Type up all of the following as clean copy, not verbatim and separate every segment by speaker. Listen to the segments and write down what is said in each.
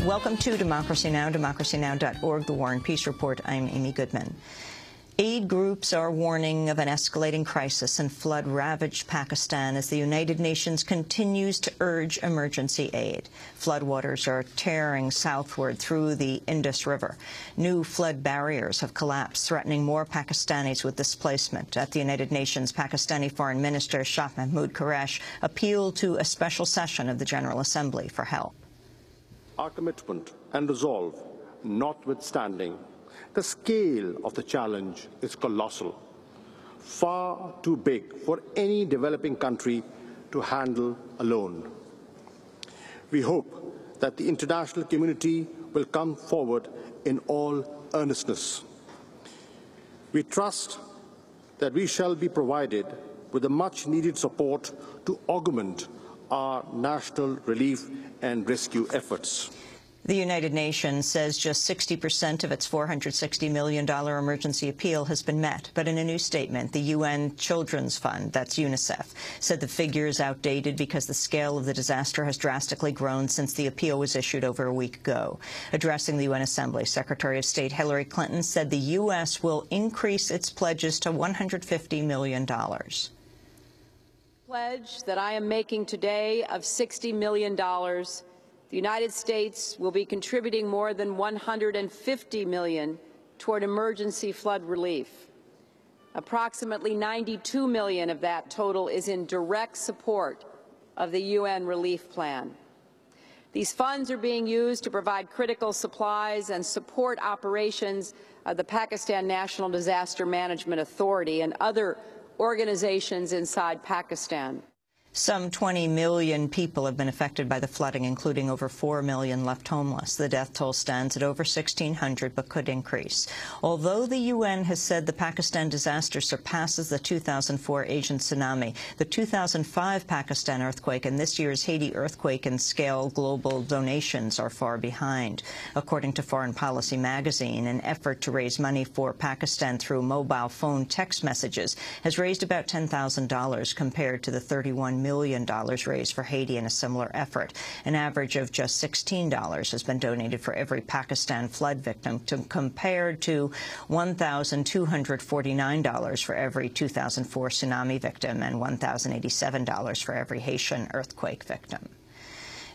Speaker 1: Welcome to Democracy Now!, democracynow.org, The War and Peace Report. I'm Amy Goodman. Aid groups are warning of an escalating crisis in flood-ravaged Pakistan as the United Nations continues to urge emergency aid. Floodwaters are tearing southward through the Indus River. New flood barriers have collapsed, threatening more Pakistanis with displacement. At the United Nations, Pakistani Foreign Minister Shah Mahmood Qureshi appealed to a special session of the General Assembly for help.
Speaker 2: Our commitment and resolve notwithstanding, the scale of the challenge is colossal, far too big for any developing country to handle alone. We hope that the international community will come forward in all earnestness. We trust that we shall be provided with the much-needed support to augment our national relief and rescue efforts.
Speaker 1: The United Nations says just 60% of its $460 million emergency appeal has been met. But in a new statement, the UN Children's Fund, that's UNICEF, said the figure is outdated because the scale of the disaster has drastically grown since the appeal was issued over a week ago. Addressing the UN Assembly, Secretary of State Hillary Clinton said the U.S. will increase its pledges to $150 million.
Speaker 3: Pledge that I am making today of $60 million. The United States will be contributing more than $150 million toward emergency flood relief. Approximately $92 million of that total is in direct support of the UN relief plan. These funds are being used to provide critical supplies and support operations of the Pakistan National Disaster Management Authority and other organizations inside Pakistan.
Speaker 1: Some 20 million people have been affected by the flooding, including over 4 million left homeless. The death toll stands at over 1,600, but could increase. Although the UN has said the Pakistan disaster surpasses the 2004 Asian tsunami, the 2005 Pakistan earthquake and this year's Haiti earthquake in scale global donations are far behind. According to Foreign Policy magazine, an effort to raise money for Pakistan through mobile phone text messages has raised about $10,000 compared to the $31 million raised for Haiti in a similar effort. An average of just $16 has been donated for every Pakistan flood victim, compared to $1,249 for every 2004 tsunami victim and $1,087 for every Haitian earthquake victim.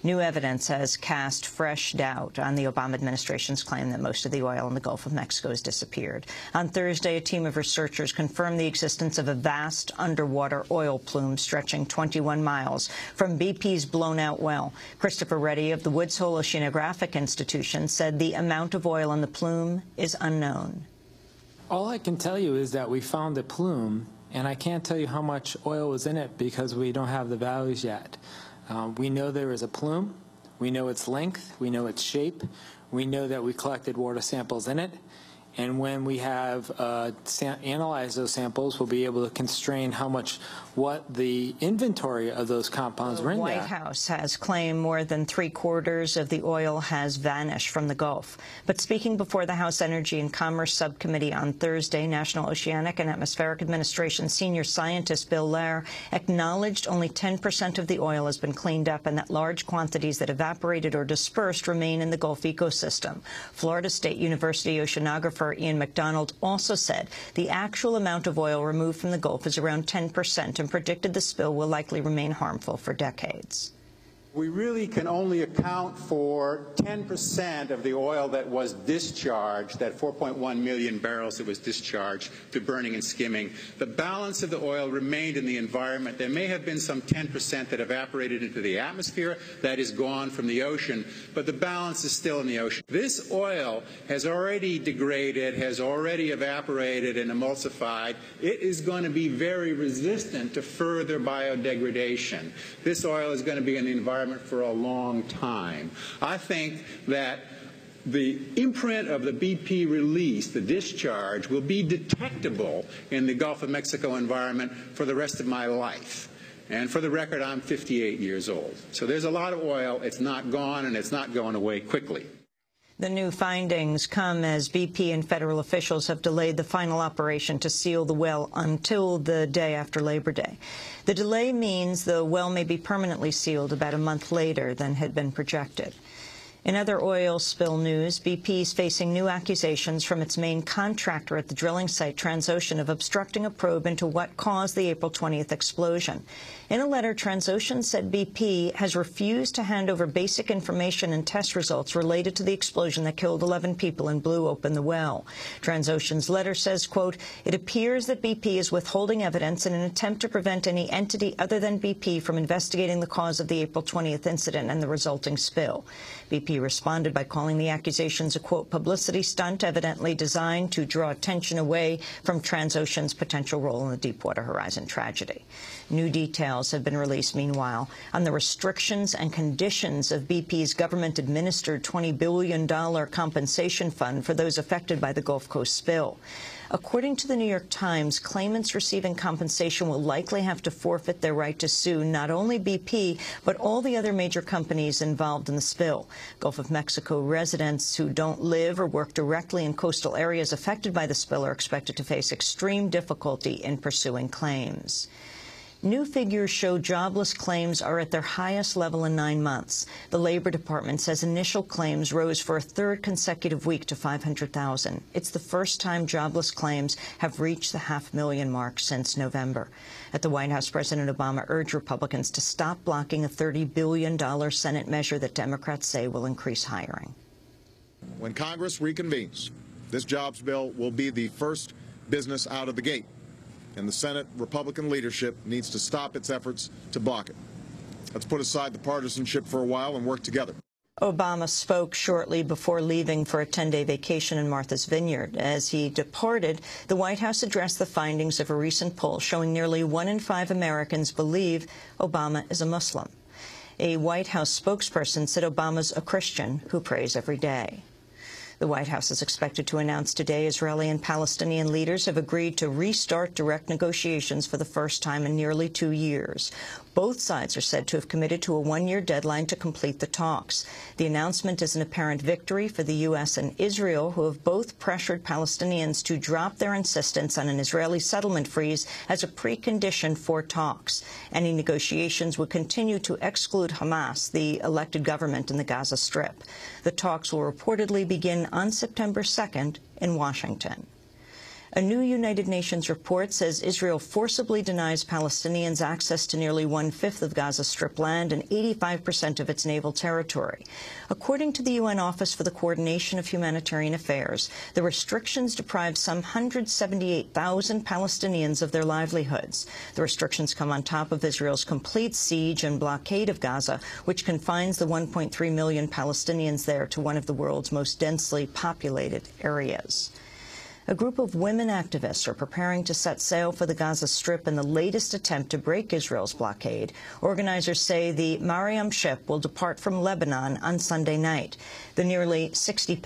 Speaker 1: New evidence has cast fresh doubt on the Obama administration's claim that most of the oil in the Gulf of Mexico has disappeared. On Thursday, a team of researchers confirmed the existence of a vast underwater oil plume stretching 21 miles from BP's blown-out well. Christopher Reddy of the Woods Hole Oceanographic Institution said the amount of oil in the plume is unknown.
Speaker 4: All I can tell you is that we found a plume, and I can't tell you how much oil was in it because we don't have the values yet. We know there is a plume, we know its length, we know its shape, we know that we collected water samples in it, and when we have analyzed those samples, we'll be able to constrain what the inventory of those compounds were in there.
Speaker 1: The White House has claimed more than 3/4 of the oil has vanished from the Gulf. But speaking before the House Energy and Commerce Subcommittee on Thursday, National Oceanic and Atmospheric Administration senior scientist Bill Lair acknowledged only 10% of the oil has been cleaned up and that large quantities that evaporated or dispersed remain in the Gulf ecosystem. Florida State University oceanographer Ian McDonald also said the actual amount of oil removed from the Gulf is around 10% and predicted the spill will likely remain harmful for decades.
Speaker 5: We really can only account for 10% of the oil that was discharged, that 4.1 million barrels that was discharged to burning and skimming. The balance of the oil remained in the environment. There may have been some 10% that evaporated into the atmosphere that is gone from the ocean, but the balance is still in the ocean. This oil has already degraded, has already evaporated and emulsified. It is going to be very resistant to further biodegradation. This oil is going to be in the environment for a long time. I think that the imprint of the BP release, the discharge, will be detectable in the Gulf of Mexico environment for the rest of my life. And for the record, I'm 58 years old. So there's a lot of oil. It's not gone, and it's not going away quickly.
Speaker 1: The new findings come as BP and federal officials have delayed the final operation to seal the well until the day after Labor Day. The delay means the well may be permanently sealed about a month later than had been projected. In other oil spill news, BP is facing new accusations from its main contractor at the drilling site, Transocean, of obstructing a probe into what caused the April 20th explosion. In a letter, Transocean said BP has refused to hand over basic information and test results related to the explosion that killed 11 people and blew open the well. Transocean's letter says, quote, "It appears that BP is withholding evidence in an attempt to prevent any entity other than BP from investigating the cause of the April 20th incident and the resulting spill." BP responded by calling the accusations a, quote, "publicity stunt evidently designed to draw attention away from Transocean's potential role in the Deepwater Horizon tragedy." New details have been released, meanwhile, on the restrictions and conditions of BP's government-administered $20 billion compensation fund for those affected by the Gulf Coast spill. According to the New York Times, claimants receiving compensation will likely have to forfeit their right to sue not only BP, but all the other major companies involved in the spill. Gulf of Mexico residents who don't live or work directly in coastal areas affected by the spill are expected to face extreme difficulty in pursuing claims. New figures show jobless claims are at their highest level in 9 months. The Labor Department says initial claims rose for a third consecutive week to 500,000. It's the first time jobless claims have reached the half-million mark since November. At the White House, President Obama urged Republicans to stop blocking a $30 billion Senate measure that Democrats say will increase hiring.
Speaker 6: When Congress reconvenes, this jobs bill will be the first business out of the gate. And the Senate Republican leadership needs to stop its efforts to block it. Let's put aside the partisanship for a while and work together.
Speaker 1: Obama spoke shortly before leaving for a 10-day vacation in Martha's Vineyard. As he departed, the White House addressed the findings of a recent poll showing nearly 1 in 5 Americans believe Obama is a Muslim. A White House spokesperson said Obama's a Christian who prays every day. The White House is expected to announce today Israeli and Palestinian leaders have agreed to restart direct negotiations for the first time in nearly 2 years. Both sides are said to have committed to a 1-year deadline to complete the talks. The announcement is an apparent victory for the U.S. and Israel, who have both pressured Palestinians to drop their insistence on an Israeli settlement freeze as a precondition for talks. Any negotiations would continue to exclude Hamas, the elected government in the Gaza Strip. The talks will reportedly begin on September 2nd in Washington. A new United Nations report says Israel forcibly denies Palestinians access to nearly 1/5 of Gaza Strip land and 85% of its naval territory. According to the UN Office for the Coordination of Humanitarian Affairs, the restrictions deprive some 178,000 Palestinians of their livelihoods. The restrictions come on top of Israel's complete siege and blockade of Gaza, which confines the 1.3 million Palestinians there to one of the world's most densely populated areas. A group of women activists are preparing to set sail for the Gaza Strip in the latest attempt to break Israel's blockade. Organizers say the Mariam ship will depart from Lebanon on Sunday night. The nearly 60